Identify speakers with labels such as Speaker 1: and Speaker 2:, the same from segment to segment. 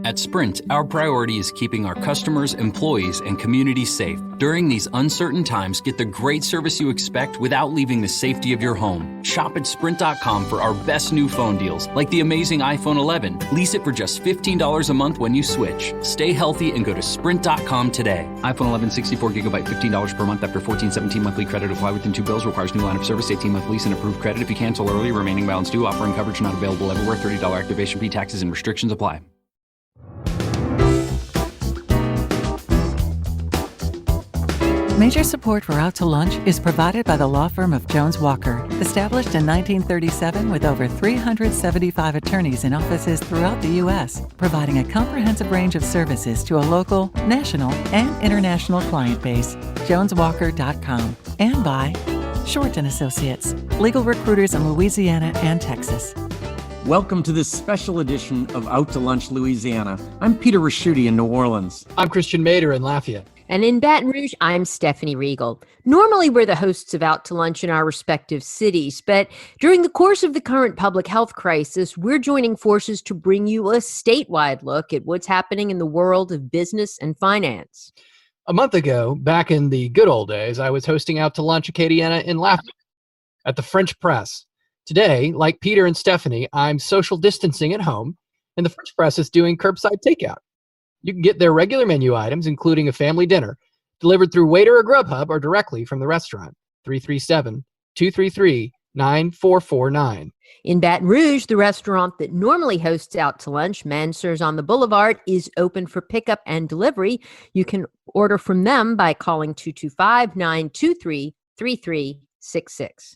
Speaker 1: At Sprint, our priority is keeping our customers, employees, and communities safe. During these uncertain times, get the great service you expect without leaving the safety of your home. Shop at Sprint.com for our best new phone deals, like the amazing iPhone 11. Lease it for just $15 a month when you switch. Stay healthy and go to Sprint.com today. iPhone 11 64 gigabyte, $15 per month after 14/17 monthly credit. Apply within 2 bills. Requires new line of service, 18-month lease, and approved credit. If you cancel early, remaining balance due. Offering coverage not available everywhere. $30 activation fee, taxes, and restrictions apply.
Speaker 2: Major support for Out to Lunch is provided by the law firm of Jones Walker, established in 1937 with over 375 attorneys in offices throughout the U.S., providing a comprehensive range of services to a local, national, and international client base. JonesWalker.com. And by Short & Associates, legal recruiters in Louisiana and Texas.
Speaker 3: Welcome to this special edition of Out to Lunch Louisiana. I'm Peter Raschuti in New Orleans.
Speaker 4: I'm Christian Mader in Lafayette.
Speaker 5: And in Baton Rouge, I'm Stephanie Riegel. Normally, we're the hosts of Out to Lunch in our respective cities, but during the course of the current public health crisis, we're joining forces to bring you a statewide look at what's happening in the world of business and finance.
Speaker 4: A month ago, back in the good old days, I was hosting Out to Lunch Acadiana in Lafayette at the French Press. Today, like Peter and Stephanie, I'm social distancing at home, and the French Press is doing curbside takeout. You can get their regular menu items, including a family dinner, delivered through Waiter or Grubhub or directly from the restaurant. 337-233-9449.
Speaker 5: In Baton Rouge, the restaurant that normally hosts Out to Lunch, Mansers on the Boulevard, is open for pickup and delivery. You can order from them by calling 225-923-3366.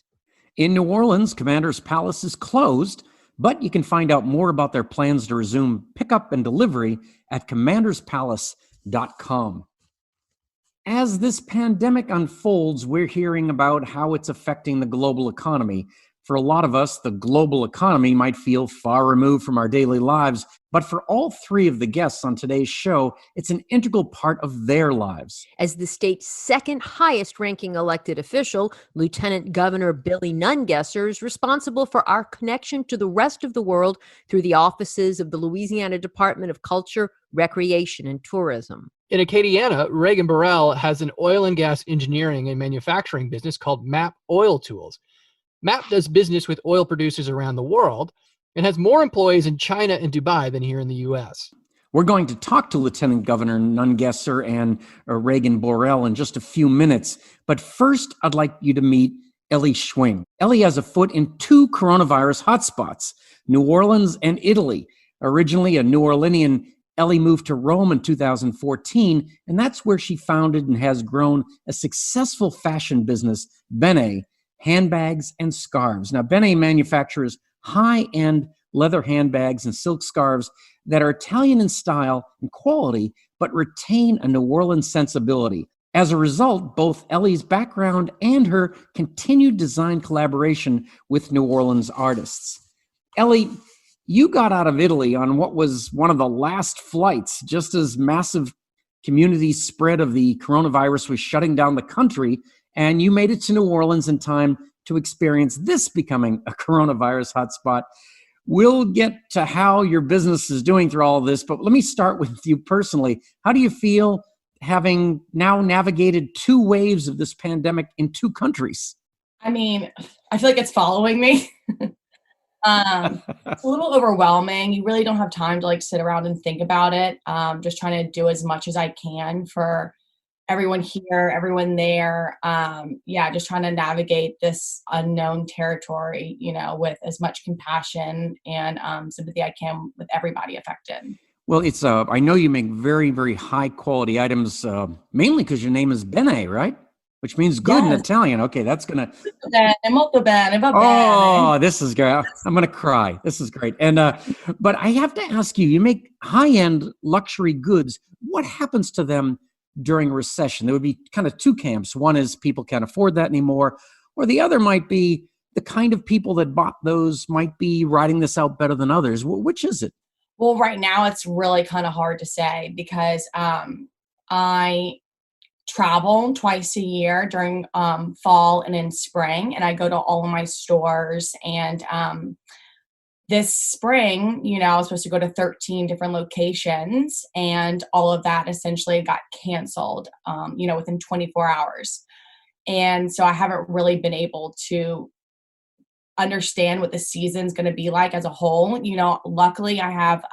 Speaker 3: In New Orleans, Commander's Palace is closed, but you can find out more about their plans to resume pickup and delivery at commanderspalace.com. As this pandemic unfolds, we're hearing about how it's affecting the global economy. For a lot of us, the global economy might feel far removed from our daily lives, but for all three of the guests on today's show, it's an integral part of their lives.
Speaker 5: As the state's second highest ranking elected official, Lieutenant Governor Billy Nungesser is responsible for our connection to the rest of the world through the offices of the Louisiana Department of Culture, Recreation, and Tourism.
Speaker 4: In Acadiana, Reagan Burrell has an oil and gas engineering and manufacturing business called MAP Oil Tools. MAP does business with oil producers around the world and has more employees in China and Dubai than here in the U.S.
Speaker 3: We're going to talk to Lieutenant Governor Nungesser and Reagan Burrell in just a few minutes. But first, I'd like you to meet Ellie Schwing. Ellie has a foot in two coronavirus hotspots, New Orleans and Italy. Originally a New Orleanian, Ellie moved to Rome in 2014, and that's where she founded and has grown a successful fashion business, Bene, handbags and scarves. Now, Bene manufactures high-end leather handbags and silk scarves that are Italian in style and quality, but retain a New Orleans sensibility. As a result, both Ellie's background and her continued design collaboration with New Orleans artists. Ellie, you got out of Italy on what was one of the last flights, just as massive community spread of the coronavirus was shutting down the country, and you made it to New Orleans in time to experience this becoming a coronavirus hotspot. We'll get to how your business is doing through all of this, but let me start with you personally. How do you feel having now navigated two waves of this pandemic in two countries?
Speaker 6: I mean, I feel like it's following me. It's a little overwhelming. You really don't have time to sit around and think about it. Just trying to do as much as I can for everyone here, everyone there. Just trying to navigate this unknown territory, with as much compassion and sympathy I can with everybody affected.
Speaker 3: Well, it's I know you make very, very high quality items, mainly because your name is Bene, right? Which means good in Italian. Okay, that's gonna.
Speaker 6: Molto bene, va bene.
Speaker 3: Oh, this is great. I'm gonna cry. This is great. And but I have to ask you: you make high-end luxury goods. What happens to them during a recession? There would be kind of two camps. One is people can't afford that anymore, or the other might be the kind of people that bought those might be riding this out better than others. Which is it?
Speaker 6: Well, right now it's really kind of hard to say because I travel twice a year during fall and in spring, and I go to all of my stores, and this spring, I was supposed to go to 13 different locations, and all of that essentially got canceled, within 24 hours. And so I haven't really been able to understand what the season's going to be like as a whole. Luckily I have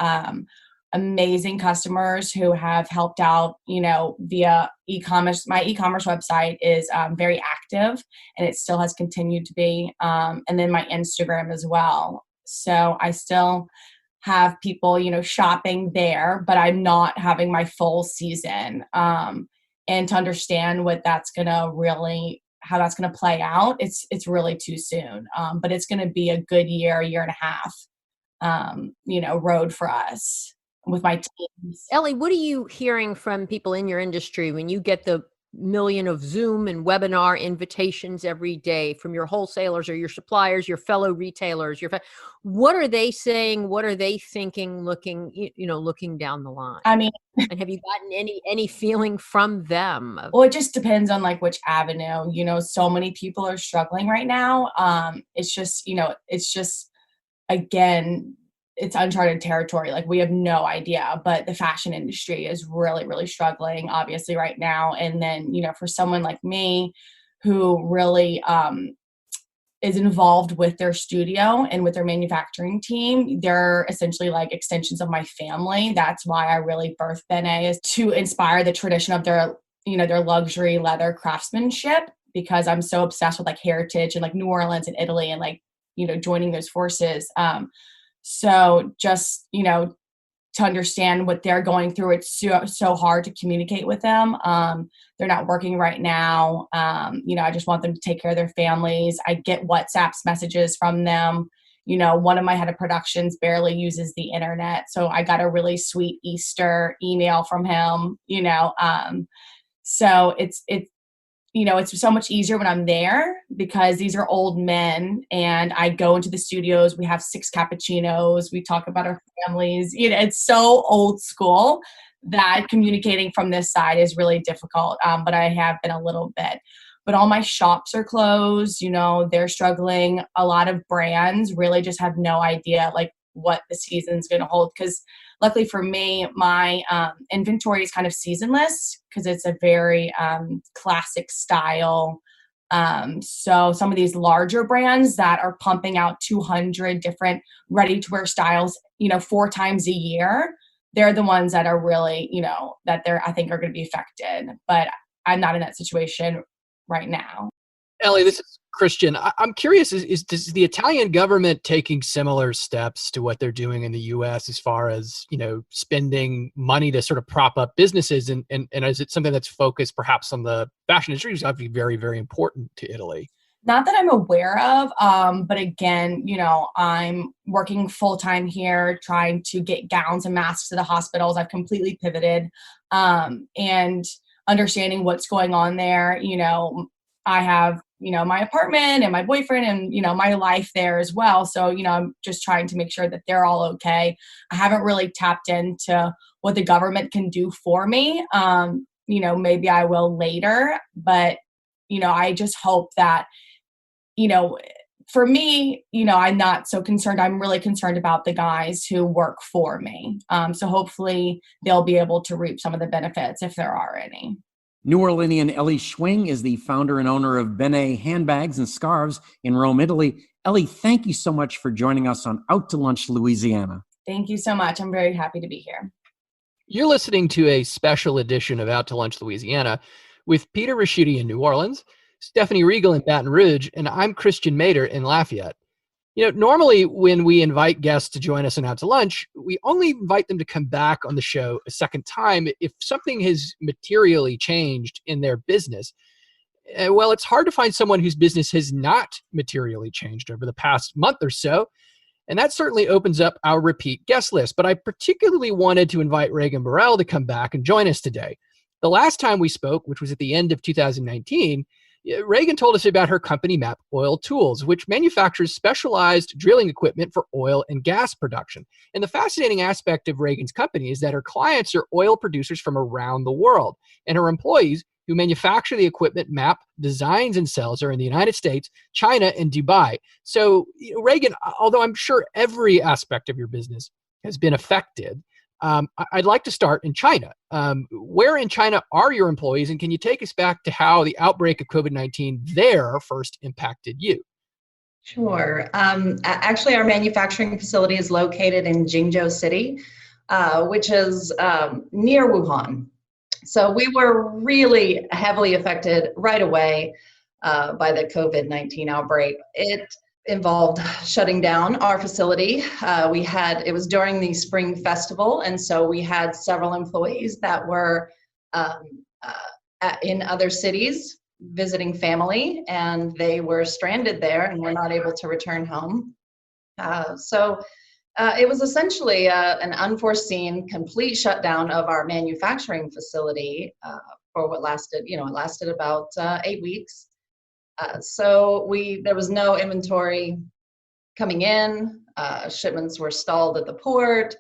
Speaker 6: amazing customers who have helped out, via e-commerce. My e-commerce website is very active, and it still has continued to be. And then my Instagram as well. So I still have people, shopping there, but I'm not having my full season. And to understand what that's going to really, how that's going to play out, it's really too soon. But it's going to be a good year and a half, road for us with my teams.
Speaker 5: Ellie, what are you hearing from people in your industry when you get the million of Zoom and webinar invitations every day from your wholesalers or your suppliers, your fellow retailers? What are they saying? What are they thinking? Looking down the line.
Speaker 6: I mean,
Speaker 5: and have you gotten any feeling from them?
Speaker 6: Well, it just depends on which avenue. So many people are struggling right now. It's just again, it's uncharted territory. We have no idea, but the fashion industry is really, really struggling, obviously, right now. And then, for someone like me who really is involved with their studio and with their manufacturing team, they're essentially extensions of my family. That's why I really birthed Bene, is to inspire the tradition of their luxury leather craftsmanship, because I'm so obsessed with heritage and New Orleans and Italy and joining those forces. So just, to understand what they're going through, it's so hard to communicate with them. They're not working right now. I just want them to take care of their families. I get WhatsApp messages from them. One of my head of productions barely uses the internet. So I got a really sweet Easter email from him, so it's so much easier when I'm there, because these are old men and I go into the studios. We have 6 cappuccinos. We talk about our families. It's so old school that communicating from this side is really difficult. But I have been a little bit. But all my shops are closed. They're struggling. A lot of brands really just have no idea what the season's going to hold, because luckily for me, my inventory is kind of seasonless, because it's a very classic style. So some of these larger brands that are pumping out 200 different ready-to-wear styles, 4 times a year, they're the ones that are really, that I think are going to be affected. But I'm not in that situation right now.
Speaker 4: Ellie, this is Christian. I'm curious, is the Italian government taking similar steps to what they're doing in the U.S. as far as, spending money to sort of prop up businesses? And is it something that's focused perhaps on the fashion industry, which is obviously very, very important to Italy?
Speaker 6: Not that I'm aware of, but again, I'm working full-time here, trying to get gowns and masks to the hospitals. I've completely pivoted, and understanding what's going on there. I have, my apartment and my boyfriend and, my life there as well. So, I'm just trying to make sure that they're all okay. I haven't really tapped into what the government can do for me. Maybe I will later, but, I just hope that, for me, I'm not so concerned. I'm really concerned about the guys who work for me. So hopefully they'll be able to reap some of the benefits if there are any.
Speaker 3: New Orleanian Ellie Schwing is the founder and owner of Bene Handbags and Scarves in Rome, Italy. Ellie, thank you so much for joining us on Out to Lunch Louisiana.
Speaker 6: Thank you so much. I'm very happy to be here.
Speaker 4: You're listening to a special edition of Out to Lunch Louisiana with Peter Raschuti in New Orleans, Stephanie Regal in Baton Rouge, and I'm Christian Mader in Lafayette. Normally when we invite guests to join us on Out to Lunch, we only invite them to come back on the show a second time if something has materially changed in their business. Well, it's hard to find someone whose business has not materially changed over the past month or so, and that certainly opens up our repeat guest list. But I particularly wanted to invite Reagan Burrell to come back and join us today. The last time we spoke, which was at the end of 2019, Reagan told us about her company, Map Oil Tools, which manufactures specialized drilling equipment for oil and gas production. And the fascinating aspect of Reagan's company is that her clients are oil producers from around the world, and her employees, who manufacture the equipment MAP designs and sells are in the United States, China, and Dubai. So, Reagan, although I'm sure every aspect of your business has been affected, I'd like to start in China. Where in China are your employees, and can you take us back to how the outbreak of COVID-19 there first impacted you?
Speaker 7: Sure. Actually, our manufacturing facility is located in Jingzhou City, which is near Wuhan. So we were really heavily affected right away by the COVID-19 outbreak. It involved shutting down our facility. It was during the Spring Festival, and so we had several employees that were in other cities visiting family, and they were stranded there and were not able to return home. So it was essentially an unforeseen complete shutdown of our manufacturing facility for what lasted, it lasted about 8 weeks. So there was no inventory coming in. Shipments were stalled at the port.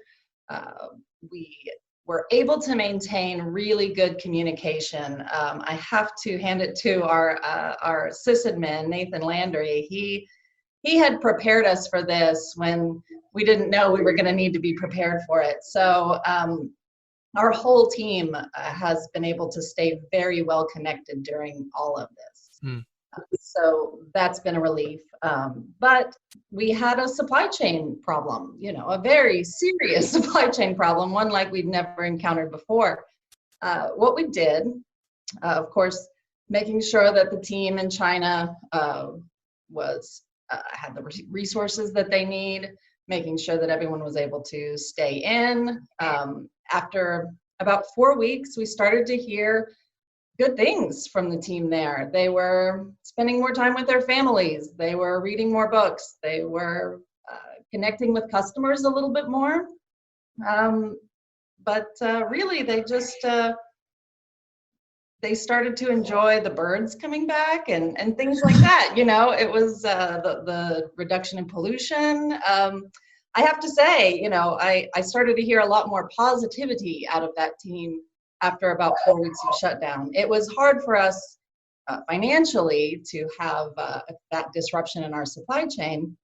Speaker 7: We were able to maintain really good communication. I have to hand it to our sysadmin, Nathan Landry. He had prepared us for this when we didn't know we were going to need to be prepared for it. So our whole team has been able to stay very well connected during all of this. So that's been a relief. But we had a supply chain problem, a very serious supply chain problem, one like we'd never encountered before. What we did, of course, making sure that the team in China had the resources that they need, making sure that everyone was able to stay in. After about 4 weeks, we started to hear good things from the team there. They were spending more time with their families. They were reading more books. They were connecting with customers a little bit more. But really, they started to enjoy the birds coming back and things like that. It was the reduction in pollution. I have to say, I started to hear a lot more positivity out of that team after about 4 weeks of shutdown. It was hard for us financially to have that disruption in our supply chain.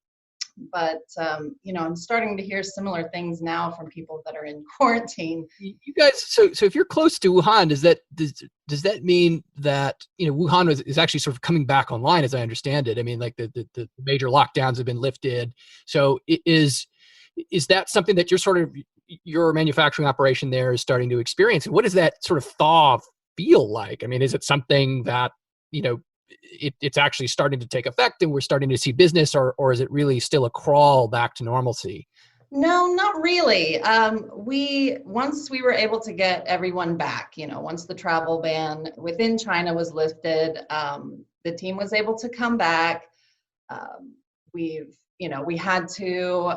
Speaker 7: But, I'm starting to hear similar things now from people that are in quarantine.
Speaker 4: You guys, so if you're close to Wuhan, does that mean that, Wuhan is actually sort of coming back online, as I understand it? I mean, like the major lockdowns have been lifted. So is that something that your manufacturing operation there is starting to experience? And what does that sort of thaw feel like? I mean, is it something that, it's actually starting to take effect and we're starting to see business, or is it really still a crawl back to normalcy?
Speaker 7: No, not really. Once we were able to get everyone back, once the travel ban within China was lifted, the team was able to come back. We had to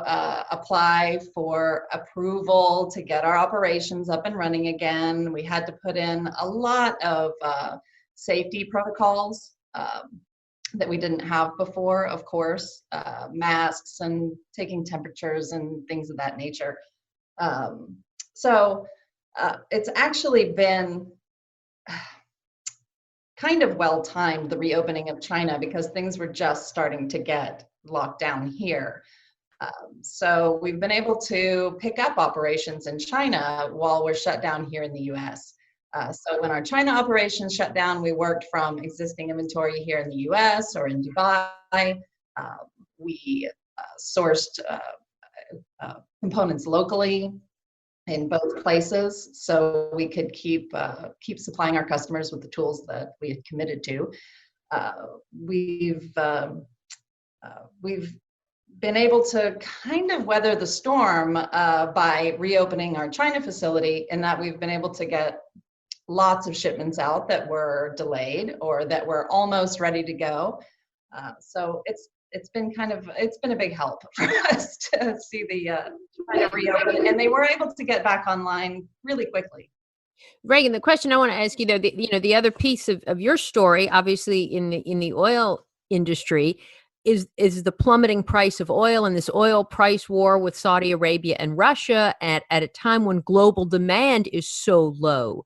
Speaker 7: apply for approval to get our operations up and running again. We had to put in a lot of safety protocols that we didn't have before, of course, masks and taking temperatures and things of that nature. So it's actually been kind of well-timed, the reopening of China, because things were just starting to get locked down here. So we've been able to pick up operations in China while we're shut down here in the US. So when our China operations shut down, we worked from existing inventory here in the US or in Dubai. We sourced components locally in both places, so we could keep supplying our customers with the tools that we had committed to. We've been able to kind of weather the storm by reopening our China facility, in that we've been able to get lots of shipments out that were delayed or that were almost ready to go. So it's been a big help for us to see the China reopen, and they were able to get back online really quickly.
Speaker 5: Reagan, the question I want to ask you, though, the other piece of your story, obviously in the oil industry, is the plummeting price of oil and this oil price war with Saudi Arabia and Russia at a time when global demand is so low.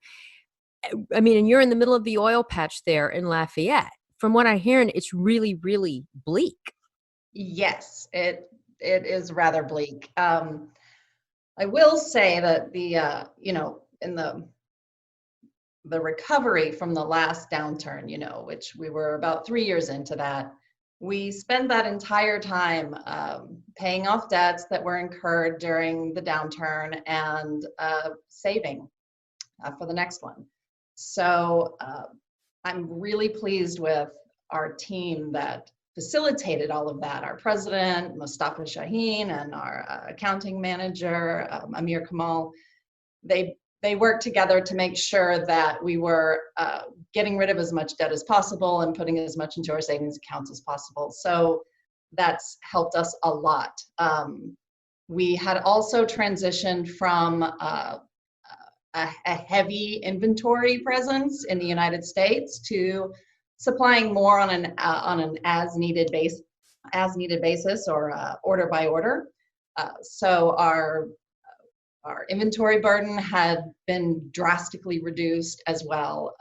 Speaker 5: I mean, and you're in the middle of the oil patch there in Lafayette. From what I hear, it's really, really bleak.
Speaker 7: Yes, it is rather bleak. I will say that in the recovery from the last downturn, which we were about 3 years into that, we spent that entire time paying off debts that were incurred during the downturn and saving for the next one. So I'm really pleased with our team that facilitated all of that. Our president, Mustafa Shaheen, and our accounting manager, Amir Kamal, they worked together to make sure that we were getting rid of as much debt as possible and putting as much into our savings accounts as possible. So that's helped us a lot. We had also transitioned from a heavy inventory presence in the United States to supplying more on an as needed basis or order by order. So our inventory burden had been drastically reduced as well.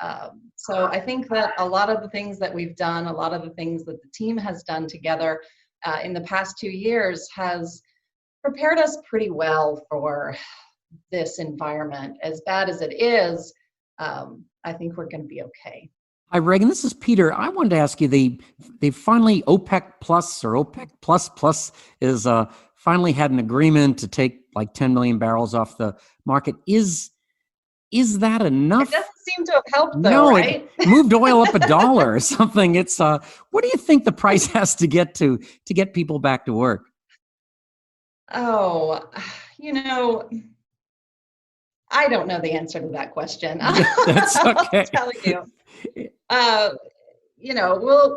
Speaker 7: So I think that a lot of the things that we've done, a lot of the things that the team has done together in the past 2 years has prepared us pretty well for this environment. As bad as it is, I think we're going to be okay.
Speaker 3: Hi, Reagan. This is Peter. I wanted to ask you, they finally, OPEC Plus or OPEC Plus is finally had an agreement to take like 10 million barrels off the market. Is that enough?
Speaker 7: It doesn't seem to have helped, though,
Speaker 3: no,
Speaker 7: right?
Speaker 3: It moved oil up $1 or something. It's what do you think the price has to get to get people back to work?
Speaker 7: Oh, I don't know the answer to that question.
Speaker 3: That's okay.
Speaker 7: I'll tell you.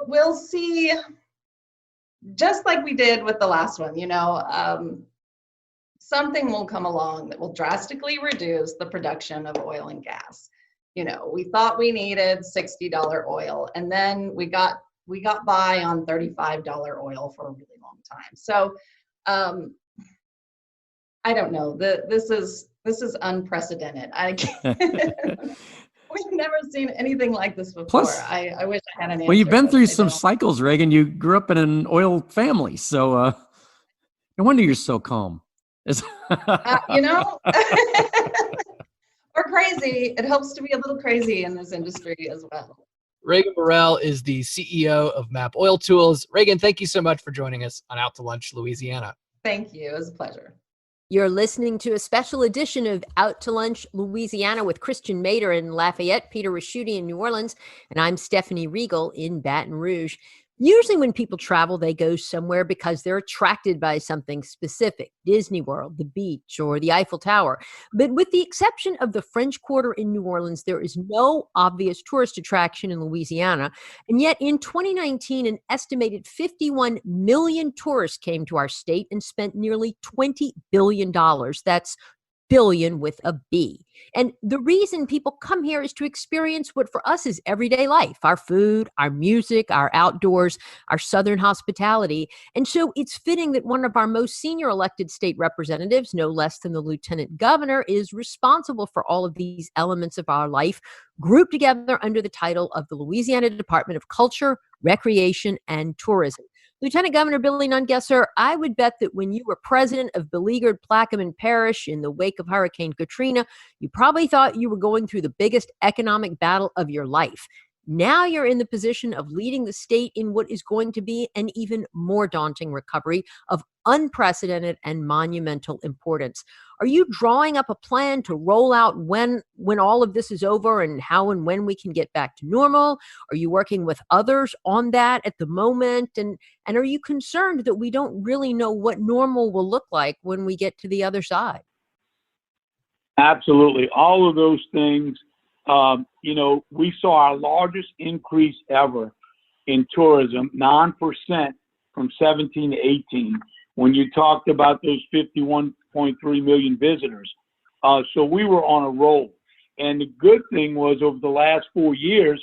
Speaker 7: We'll see. Just like we did with the last one, something will come along that will drastically reduce the production of oil and gas. We thought we needed $60 oil, and then we got by on $35 oil for a really long time. So I don't know. This is unprecedented. We've never seen anything like this before. Plus, I wish I had an answer.
Speaker 3: Well, you've been through some cycles, Reagan. You grew up in an oil family, so no wonder you're so calm.
Speaker 7: We're crazy. It helps to be a little crazy in this industry as well.
Speaker 4: Reagan Burrell is the CEO of MAP Oil Tools. Reagan, thank you so much for joining us on Out to Lunch Louisiana.
Speaker 7: Thank you. It was a pleasure.
Speaker 5: You're listening to a special edition of Out to Lunch Louisiana with Christian Mader in Lafayette, Peter Raschuti in New Orleans, and I'm Stephanie Riegel in Baton Rouge. Usually when people travel, they go somewhere because they're attracted by something specific, Disney World, the beach, or the Eiffel Tower. But with the exception of the French Quarter in New Orleans, there is no obvious tourist attraction in Louisiana. And yet in 2019, an estimated 51 million tourists came to our state and spent nearly $20 billion. That's billion with a B. And the reason people come here is to experience what for us is everyday life, our food, our music, our outdoors, our Southern hospitality. And so it's fitting that one of our most senior elected state representatives, no less than the lieutenant governor, is responsible for all of these elements of our life, grouped together under the title of the Louisiana Department of Culture, Recreation, and Tourism. Lieutenant Governor Billy Nungesser, I would bet that when you were president of beleaguered Plaquemine Parish in the wake of Hurricane Katrina, you probably thought you were going through the biggest economic battle of your life. Now you're in the position of leading the state in what is going to be an even more daunting recovery of unprecedented and monumental importance. Are you drawing up a plan to roll out when all of this is over and how and when we can get back to normal? Are you working with others on that at the moment? And are you concerned that we don't really know what normal will look like when we get to the other side?
Speaker 8: Absolutely. All of those things. We saw our largest increase ever in tourism, 9% from 17 to 18, when you talked about those 51.3 million visitors. So we were on a roll. And the good thing was over the last 4 years,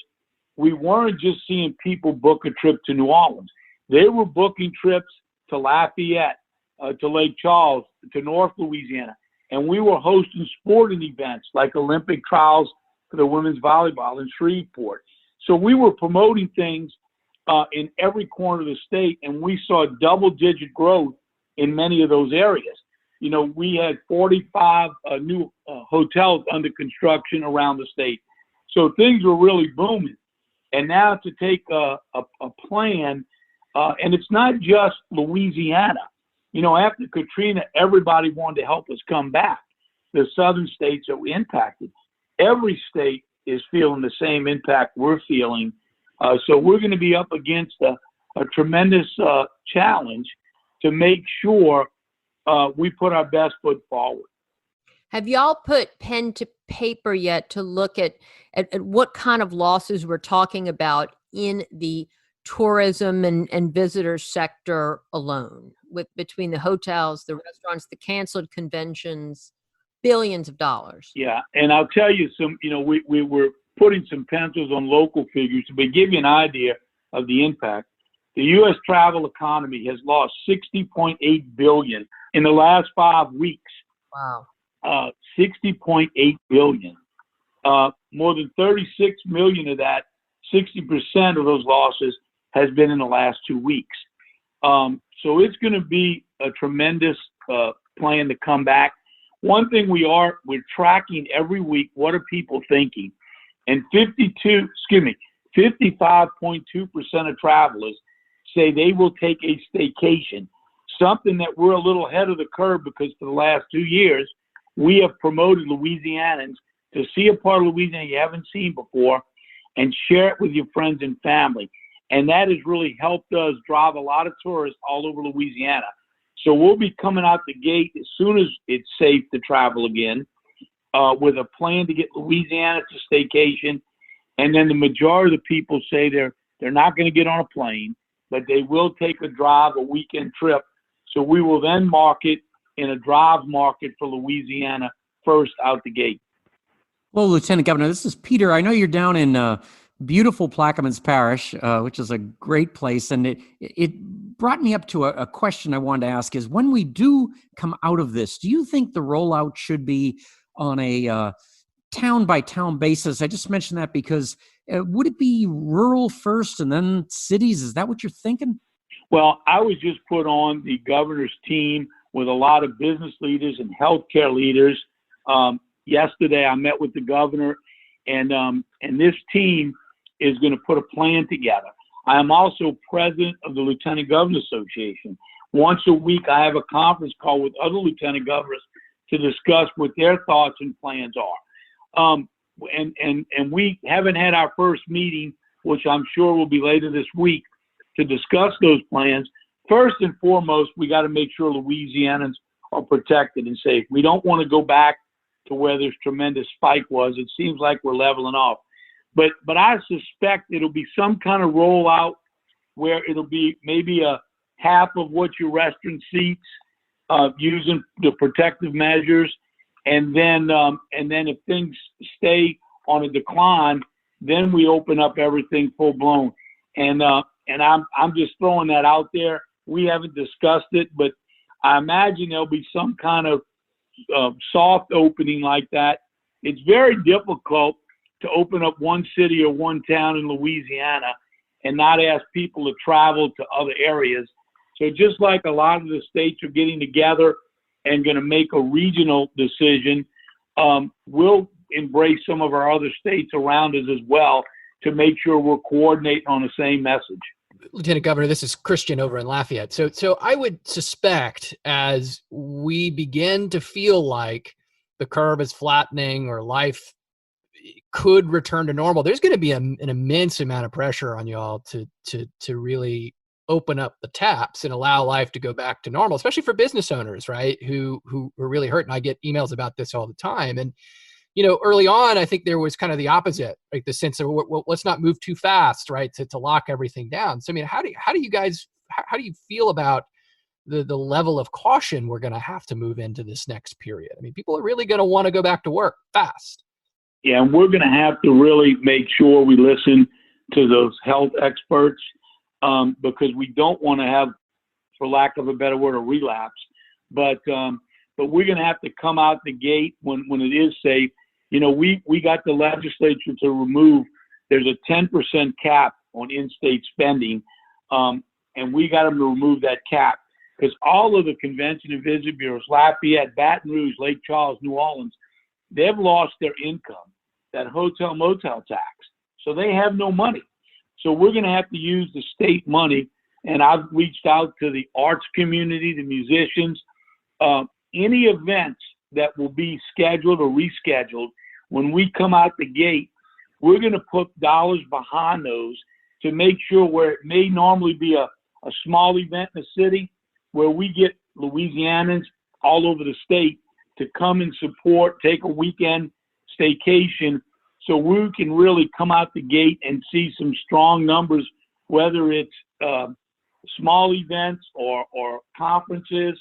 Speaker 8: we weren't just seeing people book a trip to New Orleans. They were booking trips to Lafayette, to Lake Charles, to North Louisiana. And we were hosting sporting events like Olympic trials for the women's volleyball in Shreveport. So we were promoting things in every corner of the state, and we saw double-digit growth in many of those areas. You know, we had 45 new hotels under construction around the state. So things were really booming. And now to take a plan, and it's not just Louisiana. You know, after Katrina, everybody wanted to help us come back. The southern states that were impacted. Every state is feeling the same impact we're feeling. So we're going to be up against a tremendous challenge to make sure we put our best foot forward.
Speaker 5: Have y'all put pen to paper yet to look at what kind of losses we're talking about in the tourism and visitor sector alone, with between the hotels, the restaurants, the canceled conventions, billions of dollars?
Speaker 8: Yeah, and I'll tell you some, you know, we were putting some pencils on local figures to give you an idea of the impact. The U.S. travel economy has lost $60.8 billion in the last 5 weeks.
Speaker 5: Wow.
Speaker 8: $60.8 billion. More than 36 million of that, 60% of those losses has been in the last 2 weeks. So it's going to be a tremendous plan to come back. One thing we're tracking every week, what are people thinking? And 55.2% of travelers say they will take a staycation, something that we're a little ahead of the curve because for the last 2 years, we have promoted Louisianans to see a part of Louisiana you haven't seen before and share it with your friends and family. And that has really helped us drive a lot of tourists all over Louisiana. So we'll be coming out the gate as soon as it's safe to travel again with a plan to get Louisiana to staycation. And then the majority of the people say they're not going to get on a plane, but they will take a drive, a weekend trip. So we will then market in a drive market for Louisiana first out the gate.
Speaker 3: Well, Lieutenant Governor, this is Peter. I know you're down in beautiful Plaquemines Parish, which is a great place. And it brought me up to a question I wanted to ask is, when we do come out of this, do you think the rollout should be on a town-by-town basis? I just mentioned that because would it be rural first and then cities? Is that what you're thinking?
Speaker 8: Well, I was just put on the governor's team with a lot of business leaders and healthcare leaders. Yesterday, I met with the governor, and this team is going to put a plan together. I am also president of the Lieutenant Governor Association. Once a week, I have a conference call with other lieutenant governors to discuss what their thoughts and plans are. And we haven't had our first meeting, which I'm sure will be later this week, to discuss those plans. First and foremost, we got to make sure Louisianans are protected and safe. We don't want to go back to where this tremendous spike was. It seems like we're leveling off. But I suspect it'll be some kind of rollout where it'll be maybe a half of what your restaurant seats, using the protective measures, and then if things stay on a decline, then we open up everything full blown. And I'm just throwing that out there. We haven't discussed it, but I imagine there'll be some kind of soft opening like that. It's very difficult to open up one city or one town in Louisiana and not ask people to travel to other areas. So just like a lot of the states are getting together and going to make a regional decision, we'll embrace some of our other states around us as well to make sure we're coordinating on the same message.
Speaker 4: Lieutenant Governor, this is Christian over in Lafayette. So I would suspect as we begin to feel like the curve is flattening or life could return to normal, there's going to be an immense amount of pressure on y'all to really open up the taps and allow life to go back to normal, especially for business owners, right, who are really hurt. And I get emails about this all the time. And early on, I think there was kind of the opposite, like the sense of let's not move too fast, right, to lock everything down. So, I mean, how do you feel about the level of caution we're going to have to move into this next period? I mean, people are really going to want to go back to work fast.
Speaker 8: Yeah, and we're going to have to really make sure we listen to those health experts because we don't want to have, for lack of a better word, a relapse. But we're going to have to come out the gate when it is safe. we got the legislature to remove, there's a 10% cap on in-state spending, and we got them to remove that cap because all of the convention and visit bureaus, Lafayette, Baton Rouge, Lake Charles, New Orleans, they've lost their income, that hotel motel tax. So they have no money. So we're going to have to use the state money. And I've reached out to the arts community, the musicians, any events that will be scheduled or rescheduled. When we come out the gate, we're going to put dollars behind those to make sure where it may normally be a small event in the city, where we get Louisianans all over the state to come and support, take a weekend staycation, so we can really come out the gate and see some strong numbers, whether it's small events or conferences,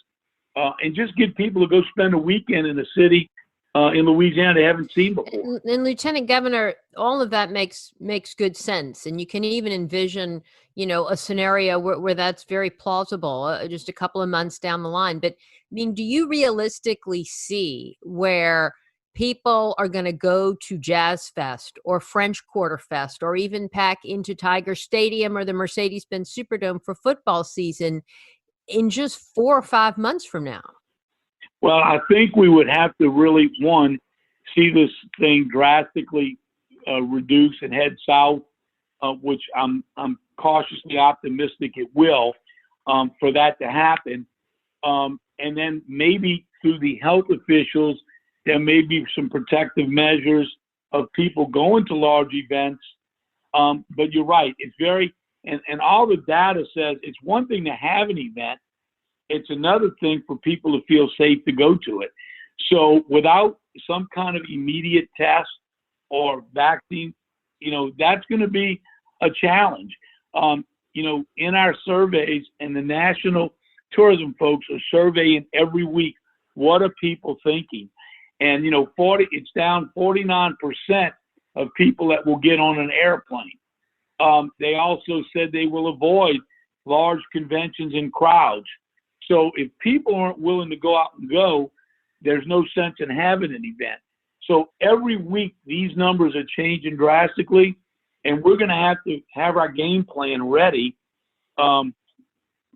Speaker 8: and just get people to go spend a weekend in the city in Louisiana they haven't seen before.
Speaker 5: And Lieutenant Governor, all of that makes good sense, and you can even envision, a scenario where that's very plausible, just a couple of months down the line. But I mean, do you realistically see where people are going to go to Jazz Fest or French Quarter Fest or even pack into Tiger Stadium or the Mercedes-Benz Superdome for football season in just 4 or 5 months from now?
Speaker 8: Well, I think we would have to really, one, see this thing drastically reduce and head south, which I'm cautiously optimistic it will, for that to happen. And then maybe through the health officials, there may be some protective measures of people going to large events. But you're right. It's very, and all the data says it's one thing to have an event. It's another thing for people to feel safe to go to it. So without some kind of immediate test or vaccine, that's going to be a challenge. In our surveys, and the national tourism folks are surveying every week, what are people thinking? And, it's down 49% of people that will get on an airplane. They also said they will avoid large conventions and crowds. So if people aren't willing to go out and go, there's no sense in having an event. So every week, these numbers are changing drastically, and we're going to have our game plan ready to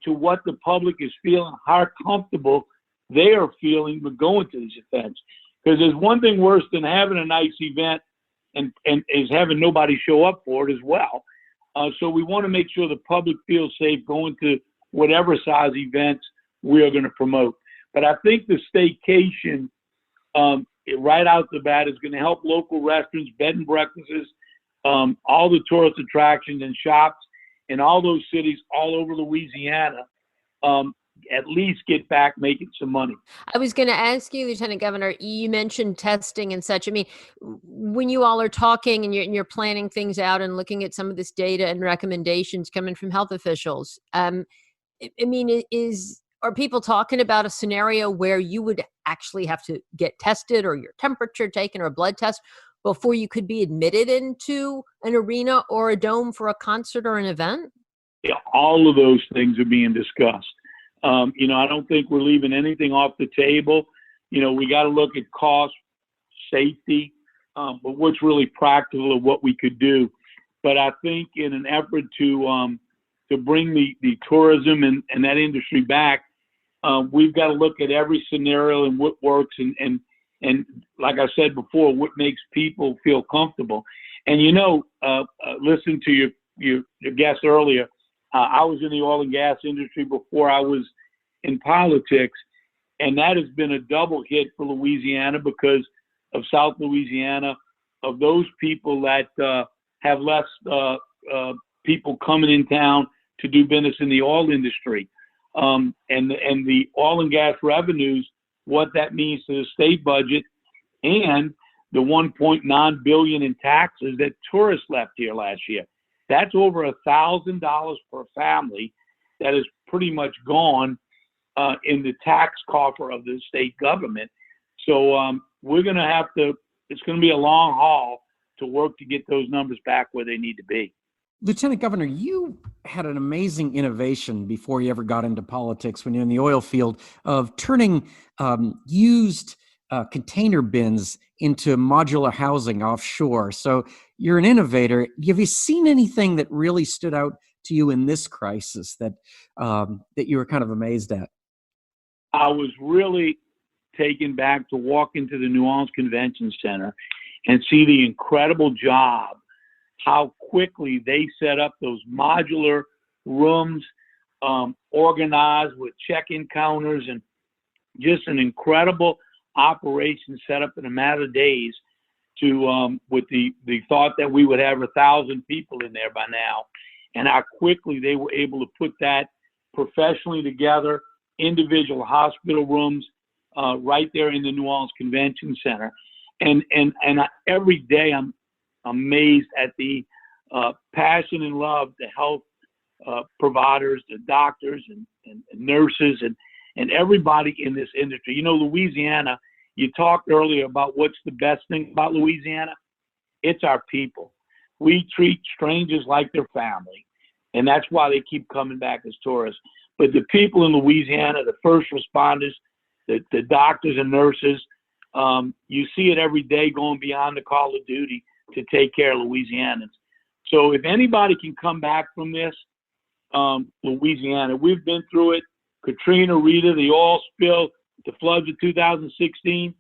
Speaker 8: what the public is feeling, how comfortable they are feeling with going to these events. Because there's one thing worse than having a nice event and is having nobody show up for it as well. So we want to make sure the public feels safe going to whatever size events we are going to promote. But I think the staycation right out the bat is going to help local restaurants, bed and breakfasts, all the tourist attractions and shops in all those cities all over Louisiana, at least get back making some money.
Speaker 5: I was going to ask you, Lieutenant Governor, you mentioned testing and such. I mean, when you all are talking and you're planning things out and looking at some of this data and recommendations coming from health officials, are people talking about a scenario where you would actually have to get tested or your temperature taken or a blood test before you could be admitted into an arena or a dome for a concert or an event?
Speaker 8: Yeah, all of those things are being discussed. I don't think we're leaving anything off the table. We got to look at cost, safety, but what's really practical of what we could do. But I think in an effort to bring the tourism and that industry back, we've got to look at every scenario and what works and like I said before, what makes people feel comfortable. And listen to your guest earlier. I was in the oil and gas industry before I was in politics, and that has been a double hit for Louisiana because of South Louisiana, of those people that have less people coming in town to do business in the oil industry, and the oil and gas revenues, what that means to the state budget, and the $1.9 billion in taxes that tourists left here last year. That's over $1,000 per family that is pretty much gone in the tax coffer of the state government. So we're going to have to, it's going to be a long haul to work to get those numbers back where they need to be.
Speaker 3: Lieutenant Governor, you had an amazing innovation before you ever got into politics when you're in the oil field of turning used container bins into modular housing offshore. So you're an innovator. Have you seen anything that really stood out to you in this crisis that you were kind of amazed at?
Speaker 8: I was really taken back to walk into the New Orleans Convention Center and see the incredible job, how quickly they set up those modular rooms, organized with check-in counters, and just an incredible operation set up in a matter of days to with the thought that we would have 1,000 people in there by now, and how quickly they were able to put that professionally together, individual hospital rooms right there in the New Orleans Convention Center. And every day I'm amazed at the passion and love the health providers, the doctors and nurses and everybody in this industry. You know, Louisiana, you talked earlier about what's the best thing about Louisiana. It's our people. We treat strangers like their family, and that's why they keep coming back as tourists. But the people in Louisiana, the first responders, the doctors and nurses, you see it every day going beyond the call of duty to take care of Louisianans. So if anybody can come back from this, Louisiana, we've been through it. Katrina, Rita, the oil spill, the floods of 2016.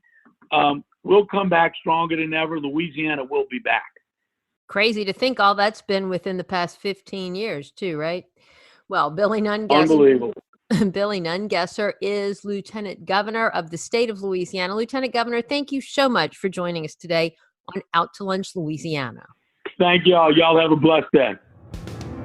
Speaker 8: We'll come back stronger than ever. Louisiana will be back.
Speaker 5: Crazy to think all that's been within the past 15 years too, right? Well, Billy Nungesser.
Speaker 8: Unbelievable.
Speaker 5: Billy Nungesser is Lieutenant Governor of the state of Louisiana. Lieutenant Governor, thank you so much for joining us today on Out to Lunch Louisiana.
Speaker 8: Thank y'all. Y'all have a blessed day.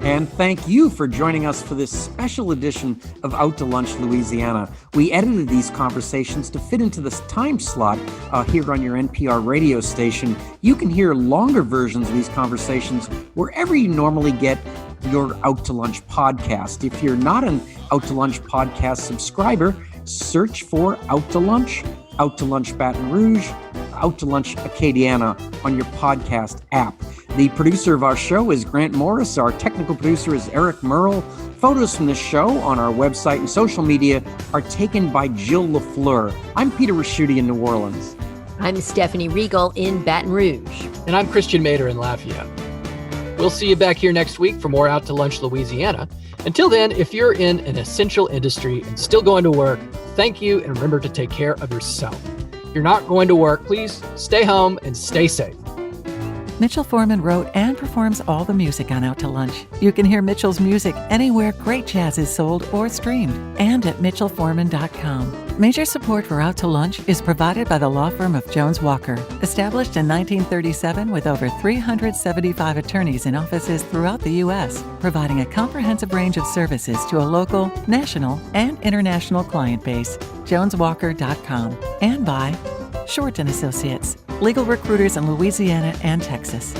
Speaker 3: And thank you for joining us for this special edition of Out to Lunch Louisiana. We edited these conversations to fit into this time slot here on your NPR radio station. You can hear longer versions of these conversations wherever you normally get your Out to Lunch podcast. If you're not an Out to Lunch podcast subscriber, search for Out to Lunch Baton Rouge, Out to Lunch Acadiana on your podcast app. The producer of our show is Grant Morris. Our technical producer is Eric Merle. Photos from the show on our website and social media are taken by Jill LaFleur. I'm Peter Raschuti in New Orleans.
Speaker 5: I'm Stephanie Riegel in Baton Rouge.
Speaker 4: And I'm Christian Mader in Lafayette. We'll see you back here next week for more Out to Lunch Louisiana. Until then, if you're in an essential industry and still going to work, thank you, and remember to take care of yourself. If you're not going to work, please stay home and stay safe.
Speaker 2: Mitchell Foreman wrote and performs all the music on Out to Lunch. You can hear Mitchell's music anywhere great jazz is sold or streamed, and at mitchellforeman.com. Major support for Out to Lunch is provided by the law firm of Jones Walker, established in 1937 with over 375 attorneys in offices throughout the U.S., providing a comprehensive range of services to a local, national, and international client base. JonesWalker.com. And by Short & Associates, legal recruiters in Louisiana and Texas.